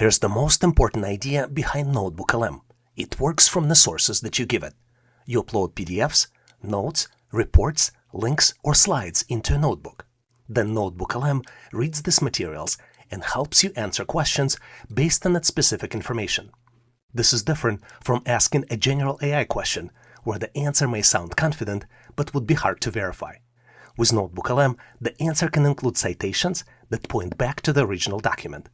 Here's the most important idea behind NotebookLM. It works from the sources that you give it. You upload PDFs, notes, reports, links, or slides into a notebook. Then NotebookLM reads these materials and helps you answer questions based on that specific information. This is different from asking a general AI question, where the answer may sound confident but would be hard to verify. With NotebookLM, the answer can include citations that point back to the original document.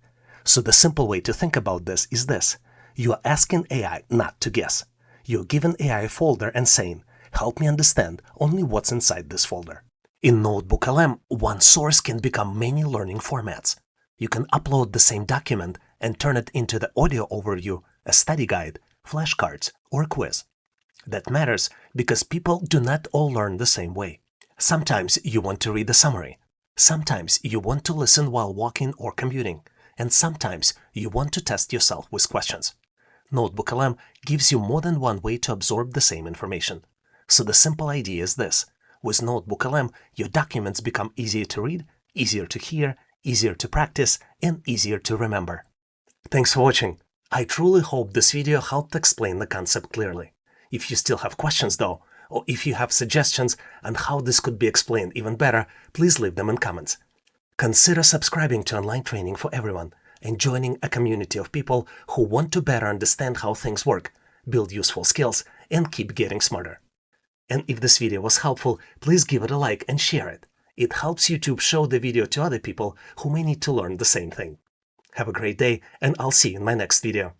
So the simple way to think about this is this. You are asking AI not to guess. You're giving AI a folder and saying, help me understand only what's inside this folder. In NotebookLM, one source can become many learning formats. You can upload the same document and turn it into the audio overview, a study guide, flashcards, or a quiz. That matters because people do not all learn the same way. Sometimes you want to read a summary. Sometimes you want to listen while walking or commuting. And sometimes you want to test yourself with questions. NotebookLM gives you more than one way to absorb the same information. So the simple idea is this. With NotebookLM, your documents become easier to read, easier to hear, easier to practice, and easier to remember. Thanks for watching. I truly hope this video helped explain the concept clearly. If you still have questions though, or if you have suggestions on how this could be explained even better, please leave them in comments. Consider subscribing to online training for everyone and joining a community of people who want to better understand how things work, build useful skills, and keep getting smarter. And if this video was helpful, please give it a like and share it. It helps YouTube show the video to other people who may need to learn the same thing. Have a great day, and I'll see you in my next video.